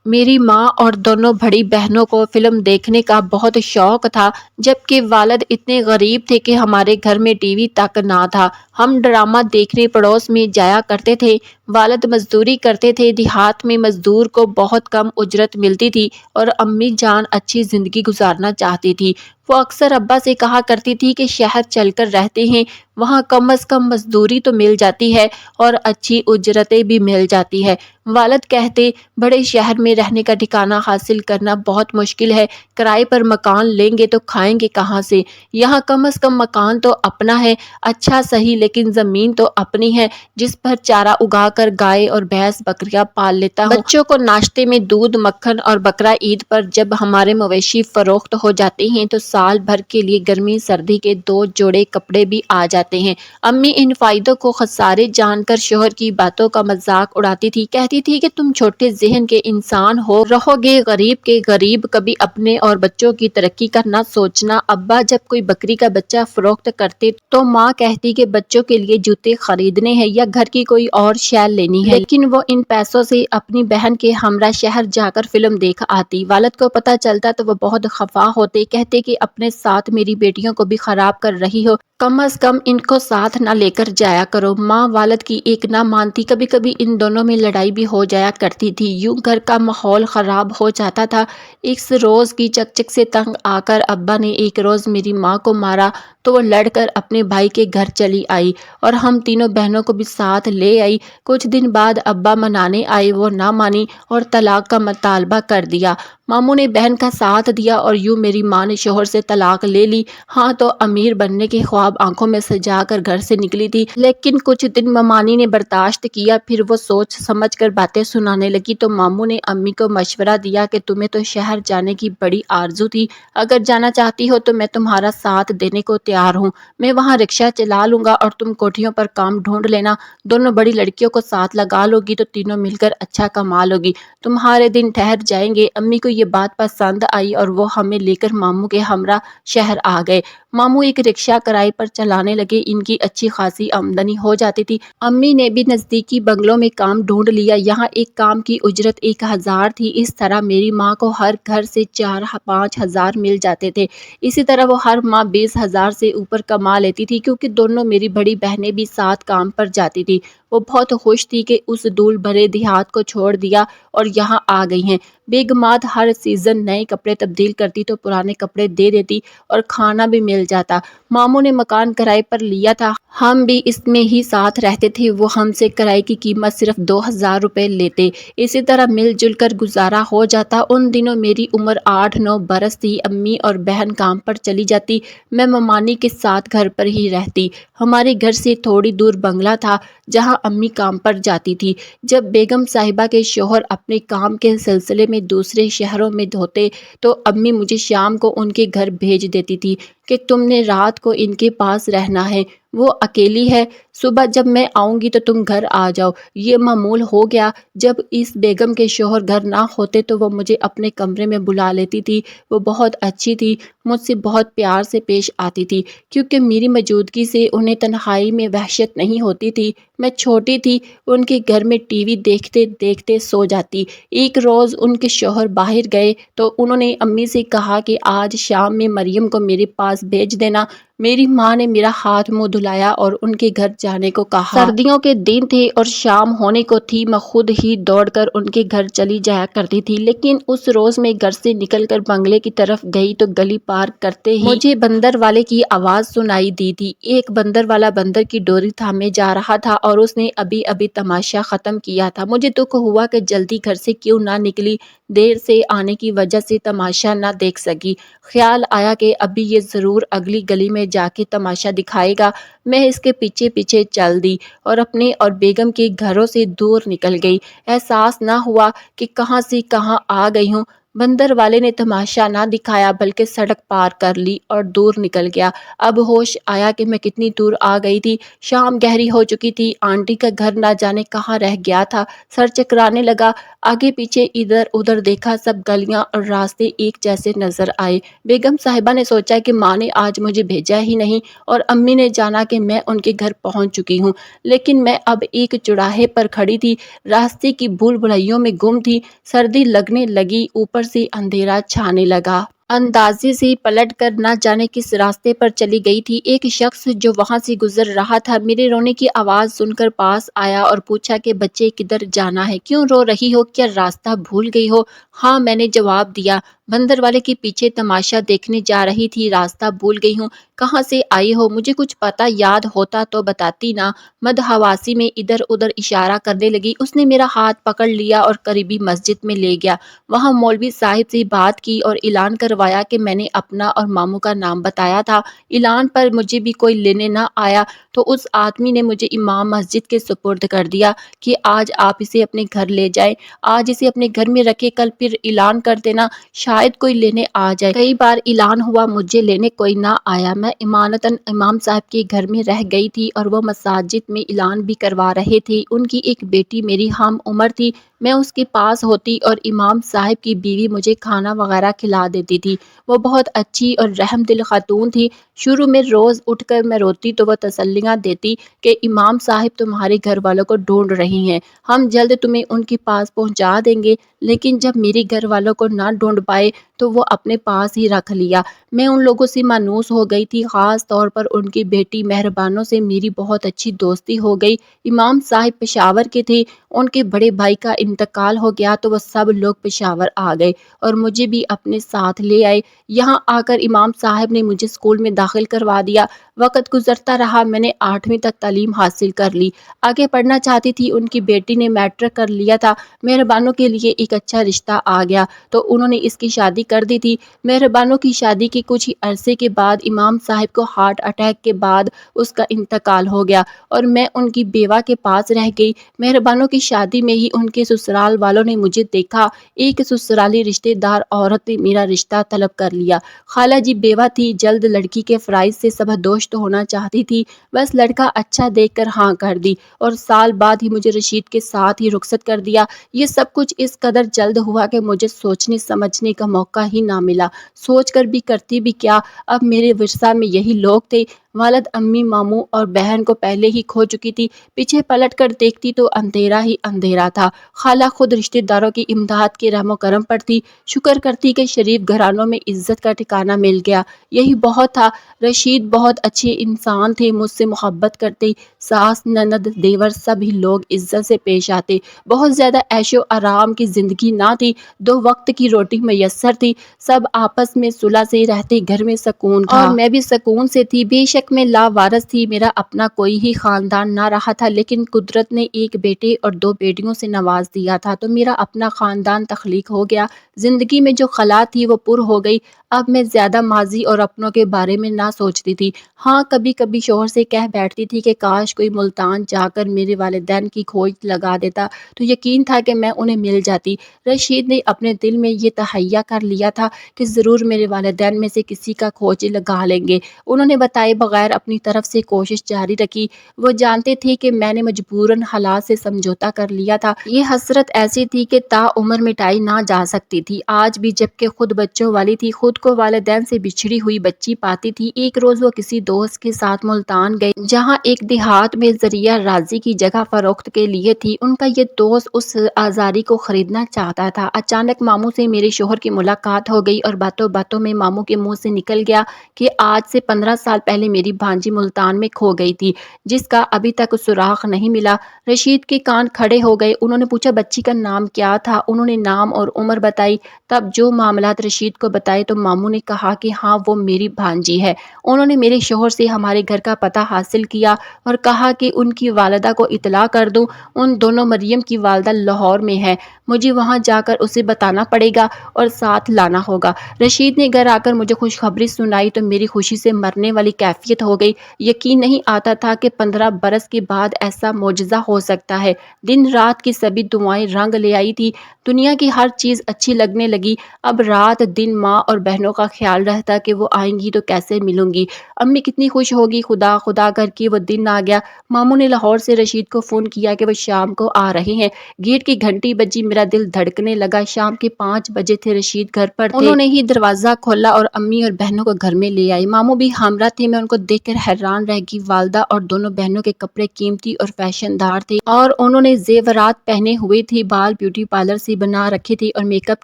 میری ماں اور دونوں بڑی بہنوں کو فلم دیکھنے کا بہت شوق تھا، جبکہ والد اتنے غریب تھے کہ ہمارے گھر میں ٹی وی تک نہ تھا۔ ہم ڈرامہ دیکھنے پڑوس میں جایا کرتے تھے۔ والد مزدوری کرتے تھے، دیہات میں مزدور کو بہت کم اجرت ملتی تھی اور امی جان اچھی زندگی گزارنا چاہتی تھی۔ وہ اکثر ابا سے کہا کرتی تھی کہ شہر چل کر رہتے ہیں، وہاں کم از کم مزدوری تو مل جاتی ہے اور اچھی اجرتیں بھی مل جاتی ہے۔ والد کہتے، بڑے شہر میں رہنے کا ٹھکانہ حاصل کرنا بہت مشکل ہے، کرائے پر مکان لیں گے تو کھائیں گے کہاں سے؟ یہاں کم از کم مکان تو اپنا ہے، اچھا صحیح لیکن زمین تو اپنی ہے جس پر چارہ اگا کر گائے اور بھینس بکریاں پال لیتا ہوں۔ بچوں کو ناشتے میں دودھ، مکھن اور بکرا عید پر جب ہمارے مویشی فروخت ہو جاتے ہیں تو سال بھر کے لیے گرمی سردی کے 2 جوڑے کپڑے بھی آ جاتے ہیں۔ امی ان فائدوں کو خسارے جان کر شوہر کی باتوں کا مذاق اڑاتی تھی، کہتی تھی کہ تم چھوٹے ذہن کے انسان ہو، رہو گے غریب کے غریب، کبھی اپنے اور بچوں کی ترقی کا نہ سوچنا۔ ابا جب کوئی بکری کا بچہ فروخت کرتے تو ماں کہتی کہ بچوں کے لیے جوتے خریدنے ہیں یا گھر کی کوئی اور شے لینی ہے، لیکن وہ ان پیسوں سے اپنی بہن کے ہمراہ شہر جا کر فلم دیکھ آتی۔ والد کو پتہ چلتا تو وہ بہت خفا ہوتے، کہتے کہ اپنے ساتھ میری بیٹیوں کو بھی خراب کر رہی ہو، کم از کم ان کو ساتھ نہ لے کر جایا کرو۔ ماں والد کی ایک نہ مانتی، کبھی کبھی ان دونوں میں لڑائی بھی ہو جایا کرتی تھی، یوں گھر کا ماحول خراب ہو جاتا تھا۔ اس روز کی چکچک سے تنگ آ کر ابا نے ایک روز میری ماں کو مارا تو وہ لڑ کر اپنے بھائی کے گھر چلی آئی اور ہم تینوں بہنوں کو بھی ساتھ لے آئی۔ کچھ دن بعد ابا منانے آئے، وہ نہ مانی اور طلاق کا مطالبہ کر دیا۔ ماموں نے بہن کا ساتھ دیا اور یوں میری ماں نے شوہر سے طلاق لے لی۔ ہاں تو امیر بننے کے خواب آنکھوں میں سجا کر گھر سے نکلی تھی، لیکن کچھ دن ممانی نے برداشت کیا، پھر وہ سوچ سمجھ کر باتیں سنانے لگی تو ماموں نے امی کو مشورہ دیا کہ تمہیں تو شہر جانے کی بڑی آرزو تھی، اگر جانا چاہتی ہو تو میں تمہارا ساتھ دینے کو تیار ہوں، میں وہاں رکشہ چلا لوں گا اور تم کوٹھیوں پر کام ڈھونڈ لینا، دونوں بڑی لڑکیوں کو ساتھ لگا لو گی تو تینوں مل کر اچھا کما لو گی، تمہارے دن ٹھہر جائیں گے۔ امی کو یہ بات پسند آئی اور وہ ہمیں لے کر ماموں کے ہمراہ شہر آ گئے۔ ماموں ایک رکشہ کرائے پر چلانے لگے، ان کی اچھی خاصی آمدنی ہو جاتی تھی۔ امی نے بھی نزدیکی بنگلوں میں کام ڈھونڈ لیا، یہاں ایک کام کی اجرت 1000 تھی۔ اس طرح میری ماں کو ہر گھر سے 4-5 ہزار مل جاتے تھے۔ اسی طرح وہ ہر ماہ 20,000 سے اوپر کما لیتی تھی، کیونکہ دونوں میری بڑی بہنیں بھی ساتھ کام پر جاتی تھی۔ وہ بہت خوش تھی کہ اس دھول بھرے دیہات کو چھوڑ دیا اور یہاں آ گئی ہیں۔ بیگمات ہر سیزن نئے کپڑے تبدیل کرتی تو پرانے کپڑے دے دیتی اور کھانا بھی مل جاتا۔ ماموں نے مکان کرائے پر لیا تھا، ہم بھی اس میں ہی ساتھ رہتے تھے، وہ ہم سے کرائے کی قیمت صرف 2000 روپے لیتے، اسی طرح مل جل کر گزارا ہو جاتا۔ ان دنوں میری عمر 8-9 برس تھی، امی اور بہن کام پر چلی جاتی، میں ممانی کے ساتھ گھر پر ہی رہتی۔ ہمارے گھر سے تھوڑی دور بنگلہ تھا جہاں امی کام پر جاتی تھی۔ جب بیگم صاحبہ کے شوہر اپنے کام کے سلسلے میں دوسرے شہروں میں ہوتے تو امی مجھے شام کو ان کے گھر بھیج دیتی تھی کہ تم نے رات کو ان کے پاس رہنا ہے، وہ اکیلی ہے، صبح جب میں آؤں گی تو تم گھر آ جاؤ۔ یہ معمول ہو گیا۔ جب اس بیگم کے شوہر گھر نہ ہوتے تو وہ مجھے اپنے کمرے میں بلا لیتی تھی۔ وہ بہت اچھی تھی، مجھ سے بہت پیار سے پیش آتی تھی، کیونکہ میری موجودگی سے انہیں تنہائی میں وحشت نہیں ہوتی تھی۔ میں چھوٹی تھی، ان کے گھر میں ٹی وی دیکھتے دیکھتے سو جاتی۔ ایک روز ان کے شوہر باہر گئے تو انہوں نے امی سے کہا کہ آج شام میں مریم کو میرے پاس بھیج دینا۔ میری ماں نے میرا ہاتھ منہ دھلایا اور ان کے گھر جانے کو کہا۔ سردیوں کے دن تھے اور شام ہونے کو تھی، میں خود ہی دوڑ کر ان کے گھر چلی جایا کرتی تھی، لیکن اس روز میں گھر سے نکل کر بنگلے کی طرف گئی تو گلی پار کرتے ہی مجھے بندر والے کی آواز سنائی دی تھی۔ ایک بندر والا بندر کی ڈوری تھامے جا رہا تھا اور اس نے ابھی ابھی تماشا ختم کیا تھا۔ مجھے دکھ ہوا کہ جلدی گھر سے کیوں نہ نکلی، دیر سے آنے کی وجہ سے تماشا نہ دیکھ سکی۔ خیال آیا کہ ابھی یہ ضرور اگلی گلی میں جا کے تماشا دکھائے گا۔ میں اس کے پیچھے پیچھے چل دی اور اپنے اور بیگم کے گھروں سے دور نکل گئی۔ احساس نہ ہوا کہ کہاں سے کہاں آ گئی ہوں۔ بندر والے نے تماشا نہ دکھایا بلکہ سڑک پار کر لی اور دور نکل گیا۔ اب ہوش آیا کہ میں کتنی دور آ گئی تھی۔ شام گہری ہو چکی تھی، آنٹی کا گھر نہ جانے کہاں رہ گیا تھا، سر چکرانے لگا۔ آگے پیچھے ادھر ادھر دیکھا، سب گلیاں اور راستے ایک جیسے نظر آئے۔ بیگم صاحبہ نے سوچا کہ ماں نے آج مجھے بھیجا ہی نہیں اور امی نے جانا کہ میں ان کے گھر پہنچ چکی ہوں، لیکن میں اب ایک چوراہے پر کھڑی تھی، راستے کی بھول بھلائیوں میں گم تھی۔ سردی لگنے لگی، اوپر سے اندھیرا چھانے لگا۔ اندازے سے پلٹ کر نہ جانے کس راستے پر چلی گئی تھی۔ ایک شخص جو وہاں سے گزر رہا تھا میرے رونے کی آواز سن کر پاس آیا اور پوچھا کہ بچے کدھر جانا ہے، کیوں رو رہی ہو، کیا راستہ بھول گئی ہو؟ ہاں، میں نے جواب دیا، بندر والے کے پیچھے تماشا دیکھنے جا رہی تھی، راستہ بھول گئی ہوں۔ کہاں سے آئی ہو؟ مجھے کچھ پتہ یاد ہوتا تو بتاتی نا۔ مدحواسی میں ادھر ادھر اشارہ کرنے لگی۔ اس نے میرا ہاتھ پکڑ لیا اور قریبی مسجد میں لے گیا۔ وہاں مولوی صاحب سے بات کی اور اعلان کروایا کہ میں نے اپنا اور ماموں کا نام بتایا تھا۔ اعلان پر مجھے بھی کوئی لینے نہ آیا تو اس آدمی نے مجھے امام مسجد کے سپرد کر دیا کہ آج آپ اسے اپنے گھر لے جائیں، آج اسے اپنے گھر میں رکھے، کل پھر اعلان کر دینا، شاید کوئی لینے آ جائے۔ کئی بار اعلان ہوا، مجھے لینے کوئی نہ آیا۔ میں امانتاً امام صاحب کے گھر میں رہ گئی تھی اور وہ مساجد میں اعلان بھی کروا رہے تھے۔ ان کی ایک بیٹی میری ہم عمر تھی، میں اس کے پاس ہوتی اور امام صاحب کی بیوی مجھے کھانا وغیرہ کھلا دیتی تھی۔ وہ بہت اچھی اور رحم دل خاتون تھی۔ شروع میں روز اٹھ کر میں روتی تو وہ تسلیاں دیتی کہ امام صاحب تمہارے گھر والوں کو ڈھونڈ رہی ہیں، ہم جلد تمہیں ان کے پاس پہنچا دیں گے۔ لیکن جب میرے گھر والوں کو نہ ڈھونڈ پائے تو وہ اپنے پاس ہی رکھ لیا۔ میں ان لوگوں سے مانوس ہو گئی تھی، خاص طور پر ان کی بیٹی مہربانوں سے میری بہت اچھی دوستی ہو گئی۔ امام صاحب پشاور کے تھے، ان کے بڑے بھائی کا انتقال ہو گیا تو وہ سب لوگ پشاور آ گئے اور مجھے بھی اپنے ساتھ لے آئے۔ یہاں آ کر امام صاحب نے مجھے اسکول میں داخل کروا دیا۔ وقت گزرتا رہا، میں نے 8ویں تک تعلیم حاصل کر لی، آگے پڑھنا چاہتی تھی۔ ان کی بیٹی نے میٹرک کر لیا تھا، مہربانوں کے لیے ایک اچھا رشتہ آ گیا تو انہوں نے اس کی شادی کر دی تھی۔ مہربانوں کی شادی کے کچھ ہی عرصے کے بعد امام صاحب کو ہارٹ اٹیک کے بعد اس کا انتقال ہو گیا اور میں ان کی بیوہ کے پاس رہ گئی۔ مہربانوں کی شادی میں ہی ان کے سسرال والوں نے مجھے دیکھا، ایک سسرالی رشتہ دار عورت نے میرا رشتہ طلب کر لیا۔ خالہ جی بیوہ تھی، جلد لڑکی کے فرائض سے سبکدوش ہونا چاہتی تھی، بس لڑکا اچھا دیکھ کر ہاں کر دی اور سال بعد ہی مجھے رشید کے ساتھ ہی رخصت کر دیا۔ یہ سب کچھ اس قدر جلد ہوا کہ مجھے سوچنے سمجھنے کا موقع ہی نہ ملا۔ سوچ کر بھی کرتی بھی کیا، اب میرے ورثہ میں یہی لوگ تھے۔ والد امی ماموں اور بہن کو پہلے ہی کھو چکی تھی۔ پیچھے پلٹ کر دیکھتی تو اندھیرا ہی اندھیرا تھا۔ خالہ خود رشتہ داروں کی امداد کے رحم و کرم پر تھی، شکر کرتی کہ شریف گھرانوں میں عزت کا ٹھکانہ مل گیا، یہی بہت تھا۔ رشید بہت اچھے انسان تھے، مجھ سے محبت کرتے، ساس نند دیور سبھی لوگ عزت سے پیش آتے۔ بہت زیادہ عیش و آرام کی زندگی نہ تھی، 2 وقت کی روٹی میسر تھی، سب آپس میں صلح سے رہتے، گھر میں سکون تھا اور میں بھی سکون سے تھی۔ بے شک میں لاوارث تھی، میرا اپنا کوئی ہی خاندان نہ رہا تھا، لیکن قدرت نے ایک بیٹے اور 2 بیٹیوں سے نواز دیا تھا تو میرا اپنا خاندان تخلیق ہو گیا۔ زندگی میں جو خلا تھی وہ پر ہو گئی۔ اب میں زیادہ ماضی اور اپنوں کے بارے میں نہ سوچتی تھی۔ ہاں، کبھی کبھی شوہر سے کہہ بیٹھتی تھی کہ کاش کوئی ملتان جا کر میرے والدین کی کھوج لگا دیتا تو یقین تھا کہ میں انہیں مل جاتی۔ رشید نے اپنے دل میں یہ تہیہ کر لیا تھا کہ ضرور میرے والدین میں سے کسی کا کھوج لگا لیں گے۔ انہوں نے بتائے بغیر اپنی طرف سے کوشش جاری رکھی۔ وہ جانتے تھے کہ میں نے مجبوراً حالات سے سمجھوتا کر لیا تھا۔ یہ حسرت ایسی تھی کہ تا عمر مٹائی نہ جا سکتی تھی۔ آج بھی جبکہ خود بچوں والی تھی، خود کو والدین سے بچھڑی ہوئی بچی پاتی تھی۔ ایک روز وہ کسی دوست کے ساتھ ملتان گئی جہاں ایک دیہات میں ذریعہ رازی کی جگہ فروخت کے لیے تھی۔ ان کا یہ دوست اس آزاری کو خریدنا چاہتا تھا۔ اچانک ماموں سے میرے شوہر کی ملاقات ہو گئی اور باتوں باتوں میں ماموں کے منہ سے نکل گیا کہ آج سے 15 سال پہلے میری بھانجی ملتان میں کھو گئی تھی، جس کا ابھی تک سراغ نہیں ملا۔ رشید کے کان کھڑے ہو گئے۔ انہوں نے پوچھا بچی کا نام کیا تھا؟ انہوں نے نام اور عمر بتائی۔ تب جو معاملات رشید کو بتائے تو ماموں نے کہا کہ ہاں وہ میری بھانجی ہے۔ انہوں نے میرے شوہر سے ہمارے گھر کا پتہ حاصل کیا اور کہا کہ ان کی والدہ کو اطلاع کر دوں، ان دونوں مریم کی والدہ لاہور میں ہے، مجھے وہاں جا کر اسے بتانا پڑے گا اور ساتھ لانا ہوگا۔ رشید نے گھر آ کر مجھے خوشخبری سنائی تو میری خوشی سے مرنے والی کیفیت خیریت ہو گئی۔ یقین نہیں آتا تھا کہ 15 برس کے بعد ایسا معجزہ ہو سکتا ہے۔ دن رات کی سبھی دعائیں رنگ لے آئی تھی، دنیا کی ہر چیز اچھی لگنے لگی۔ اب رات دن ماں اور بہنوں کا خیال رہتا کہ وہ آئیں گی تو کیسے ملوں گی، امی کتنی خوش ہوگی۔ خدا خدا کر کے وہ دن آ گیا۔ ماموں نے لاہور سے رشید کو فون کیا کہ وہ شام کو آ رہے ہیں۔ گیٹ کی گھنٹی بجی، میرا دل دھڑکنے لگا۔ شام کے 5 بجے تھے، رشید گھر پر تھے۔ انہوں نے ہی دروازہ کھولا اور امی اور بہنوں کو گھر میں لے آئے۔ ماموں بھی ہمراہ تھے۔ میں ان کو دیکھ کر حیران رہ گئی۔ والدہ اور دونوں بہنوں کے کپڑے قیمتی اور فیشن دار تھے اور انہوں نے زیورات پہنے ہوئے تھے، بال بیوٹی پارلر سے بنا رکھے تھے اور میک اپ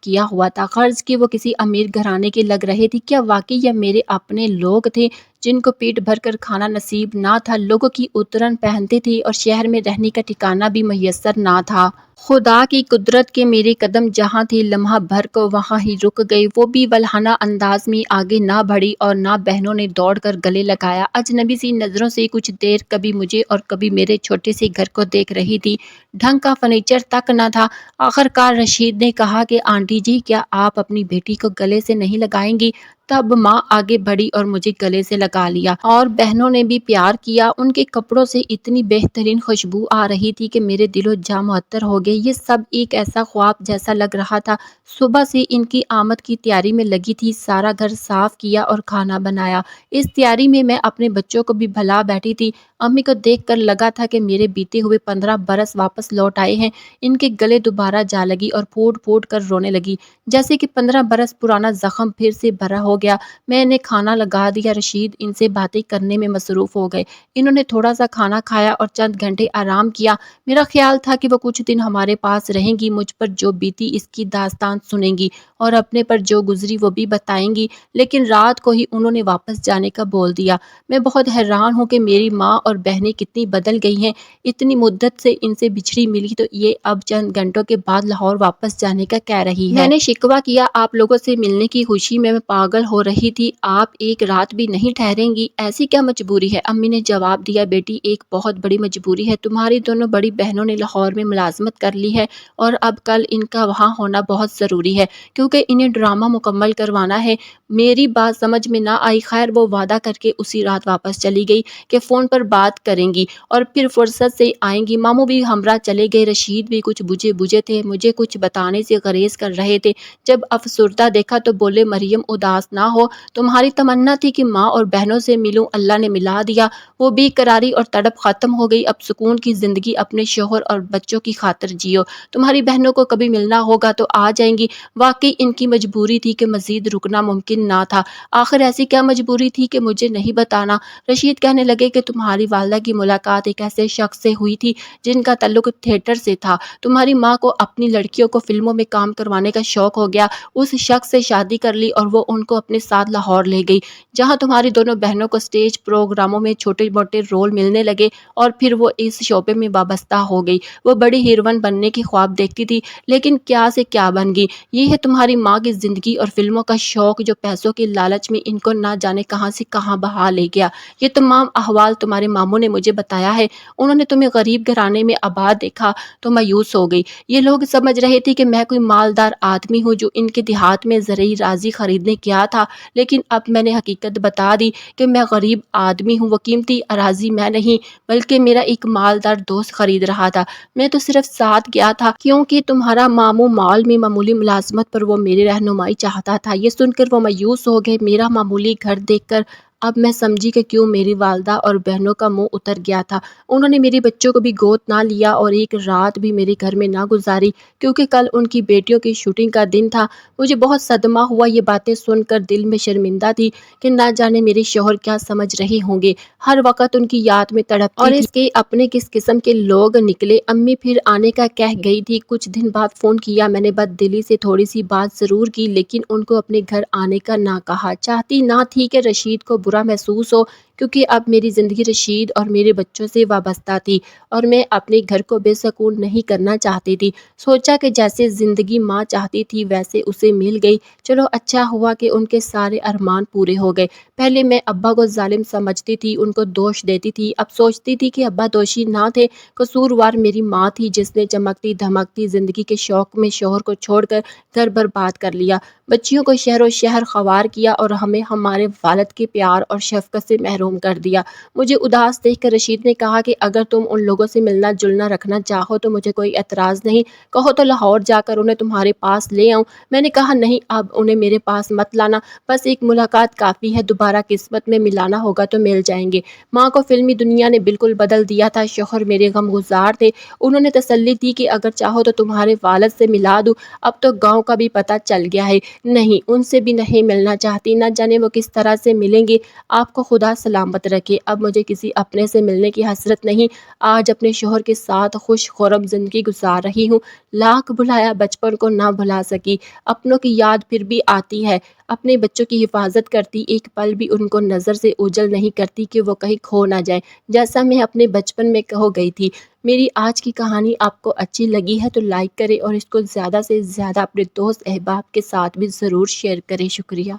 کیا ہوا تھا۔ غرض کہ وہ کسی امیر گھرانے کے لگ رہے تھے۔ کیا واقعی یہ میرے اپنے لوگ تھے جن کو پیٹ بھر کر کھانا نصیب نہ تھا، لوگوں کی اترن پہنتے تھے اور شہر میں رہنے کا ٹھکانہ بھی میسر نہ تھا؟ خدا کی قدرت کے میرے قدم جہاں تھے لمحہ بھر کو وہاں ہی رک گئے۔ وہ بھی ولہانہ انداز میں آگے نہ بڑھی اور نہ بہنوں نے دوڑ کر گلے لگایا۔ اجنبی سی نظروں سے کچھ دیر کبھی مجھے اور کبھی میرے چھوٹے سے گھر کو دیکھ رہی تھی۔ ڈھنگ کا فرنیچر تک نہ تھا۔ آخر کار رشید نے کہا کہ آنٹی جی، کیا آپ اپنی بیٹی کو گلے سے نہیں لگائیں گی؟ تب ماں آگے بڑھی اور مجھے گلے سے لگا لیا اور بہنوں نے بھی پیار کیا۔ ان کے کپڑوں سے اتنی بہترین خوشبو آ رہی تھی کہ میرے دل و جاں معطر ہو گئے۔ یہ سب ایک ایسا خواب جیسا لگ رہا تھا۔ صبح سے ان کی آمد کی تیاری میں لگی تھی، سارا گھر صاف کیا اور کھانا بنایا۔ اس تیاری میں میں اپنے بچوں کو بھی بھلا بیٹھی تھی۔ امی کو دیکھ کر لگا تھا کہ میرے بیتے ہوئے 15 برس واپس لوٹ آئے ہیں۔ ان کے گلے دوبارہ جا لگی اور پھوٹ پھوٹ کر رونے لگی، جیسے کہ 15 برس پرانا زخم پھر سے بھرا ہو گیا۔ میں نے کھانا لگا دیا۔ رشید ان سے باتیں کرنے میں مصروف ہو گئے۔ انہوں نے تھوڑا سا کھانا کھایا اور چند گھنٹے آرام کیا۔ میرا خیال تھا کہ وہ کچھ دن ہمارے پاس رہیں گی، مجھ پر جو بیتی اس کی داستان سنیں گی اور اپنے پر جو گزری وہ بھی بتائیں گی، لیکن رات کو ہی انہوں نے واپس جانے کا بول دیا۔ میں بہت حیران ہوں کہ میری ماں اور بہنیں کتنی بدل گئی ہیں۔ اتنی مدت سے ان سے بچھڑی ملی تو یہ اب چند گھنٹوں کے بعد لاہور واپس جانے کا کہہ رہی ہے۔ میں نے شکوہ کیا، آپ لوگوں سے ملنے کی خوشی میں پاگل ہو رہی تھی، آپ ایک رات بھی نہیں ٹھہریں گی؟ ایسی کیا مجبوری ہے؟ امی نے جواب دیا، بیٹی ایک بہت بڑی مجبوری ہے۔ تمہاری دونوں بڑی بہنوں نے لاہور میں ملازمت کر لی ہے اور اب کل ان کا وہاں ہونا بہت ضروری ہے کیونکہ انہیں ڈرامہ مکمل کروانا ہے۔ میری بات سمجھ میں نہ آئی۔ خیر وہ وعدہ کر کے اسی رات واپس چلی گئی کہ فون پر بات کریں گی اور پھر فرصت سے آئیں گی۔ ماموں بھی ہمراہ چلے گئے۔ رشید بھی کچھ بجھے بجھے تھے، مجھے کچھ بتانے سے گریز کر رہے تھے۔ جب افسردہ دیکھا تو بولے، مریم اداس نہ ہو، تمہاری تمنا تھی کہ ماں اور بہنوں سے ملوں، اللہ نے ملا دیا۔ وہ بے قراری اور تڑپ ختم ہو گئی۔ اب سکون کی زندگی اپنے شوہر اور بچوں کی خاطر جیو۔ تمہاری بہنوں کو کبھی ملنا ہوگا تو آ جائیں گی۔ واقعی ان کی مجبوری تھی کہ مزید رکنا ممکن نہ تھا۔ آخر ایسی کیا مجبوری تھی کہ مجھے نہیں بتانا؟ رشید کہنے لگے کہ تمہاری والدہ کی ملاقات ایک ایسے شخص سے ہوئی تھی جن کا تعلق تھیٹر سے تھا۔ تمہاری ماں کو اپنی لڑکیوں کو فلموں میں کام کروانے کا شوق ہو گیا، اس شخص سے شادی کر لی اور وہ ان کو اپنے ساتھ لاہور لے گئی، جہاں تمہاری دونوں بہنوں کو سٹیج پروگراموں میں چھوٹے موٹے رول ملنے لگے اور پھر وہ اس شعبے میں وابستہ ہو گئی۔ وہ بڑی ہیروئن بننے کی خواب دیکھتی تھی، لیکن کیا سے کیا بن گئی۔ یہ ہے تمہاری ماں کی زندگی اور فلموں کا شوق جو پیسوں کے لالچ میں ان کو نہ جانے کہاں سے کہاں بہا لے گیا۔ یہ تمام احوال تمہارے ماموں نے مجھے بتایا ہے۔ انہوں نے تمہیں غریب گھرانے میں آباد دیکھا تو مایوس ہو گئی۔ یہ لوگ سمجھ رہے تھے کہ میں کوئی مالدار آدمی ہوں جو ان کے دیہات میں زرعی راضی خریدنے گیا تھا، لیکن اب میں نے حقیقت بتا دی کہ میں غریب آدمی ہوں۔ وہ قیمتی اراضی میں نہیں بلکہ میرا ایک مالدار دوست خرید رہا تھا۔ میں تو صرف ساتھ گیا تھا کیونکہ تمہارا ماموں مال میں معمولی ملازمت پر وہ میری رہنمائی چاہتا تھا۔ یہ سن کر وہ مایوس ہو گئے۔ میرا معمولی گھر دیکھ کر اب میں سمجھی کہ کیوں میری والدہ اور بہنوں کا منہ اتر گیا تھا۔ انہوں نے میری بچوں کو بھی گود نہ لیا اور ایک رات بھی میرے گھر میں نہ گزاری کیونکہ کل ان کی بیٹیوں کی شوٹنگ کا دن تھا۔ مجھے بہت صدمہ ہوا۔ یہ باتیں سن کر دل میں شرمندہ تھی کہ نہ جانے میرے شوہر کیا سمجھ رہے ہوں گے۔ ہر وقت ان کی یاد میں تڑپتی اور اس کے اپنے کس قسم کے لوگ نکلے۔ امی پھر آنے کا کہہ گئی تھی۔ کچھ دن بعد فون کیا۔ میں نے بد دلی سے تھوڑی سی بات ضرور کی لیکن ان کو اپنے گھر آنے کا نہ کہا۔ چاہتی نہ تھی کہ رشید کو برا محسوس ہو کیونکہ اب میری زندگی رشید اور میرے بچوں سے وابستہ تھی اور میں اپنے گھر کو بے سکون نہیں کرنا چاہتی تھی۔ سوچا کہ جیسے زندگی ماں چاہتی تھی ویسے اسے مل گئی۔ چلو اچھا ہوا کہ ان کے سارے ارمان پورے ہو گئے۔ پہلے میں ابا کو ظالم سمجھتی تھی، ان کو دوش دیتی تھی۔ اب سوچتی تھی کہ ابا دوشی نہ تھے، قصوروار میری ماں تھی جس نے چمکتی دھمکتی زندگی کے شوق میں شوہر کو چھوڑ کر گھر برباد کر لیا، بچیوں کو شہر و شہر خوار کیا اور ہمیں ہمارے والد کے پیار پیار اور شفقت سے محروم کر دیا۔ مجھے اداس دیکھ کر رشید نے کہا کہ اگر تم ان لوگوں سے ملنا جلنا رکھنا چاہو تو مجھے کوئی اعتراض نہیں، کہو تو لاہور جا کر انہیں تمہارے پاس لے آؤں۔ میں نے کہا نہیں، اب انہیں میرے پاس مت لانا، بس ایک ملاقات کافی ہے، دوبارہ قسمت میں ملانا ہوگا تو مل جائیں گے۔ ماں کو فلمی دنیا نے بالکل بدل دیا تھا، شوہر میرے غم گزار تھے، انہوں نے تسلی دی کہ اگر چاہو تو تمہارے والد سے ملا دوں، اب تو گاؤں کا بھی پتہ چل گیا ہے۔ نہیں، ان سے بھی نہیں ملنا چاہتی، نہ جانے وہ کس طرح سے ملیں گے۔ آپ کو خدا سلامت رکھے۔ اب مجھے کسی اپنے سے ملنے کی حسرت نہیں، آج اپنے شوہر کے ساتھ خوش خرم زندگی گزار رہی ہوں۔ لاکھ بھلایا بچپن کو نہ بھلا سکی، اپنوں کی یاد پھر بھی آتی ہے، اپنے بچوں کی حفاظت کرتی، ایک پل بھی ان کو نظر سے اوجھل نہیں کرتی کہ وہ کہیں کھو نہ جائیں، جیسا میں اپنے بچپن میں کھو گئی تھی۔ میری آج کی کہانی آپ کو اچھی لگی ہے تو لائک کریں اور اس کو زیادہ سے زیادہ اپنے دوست احباب کے ساتھ بھی ضرور شیئر کریں۔ شکریہ۔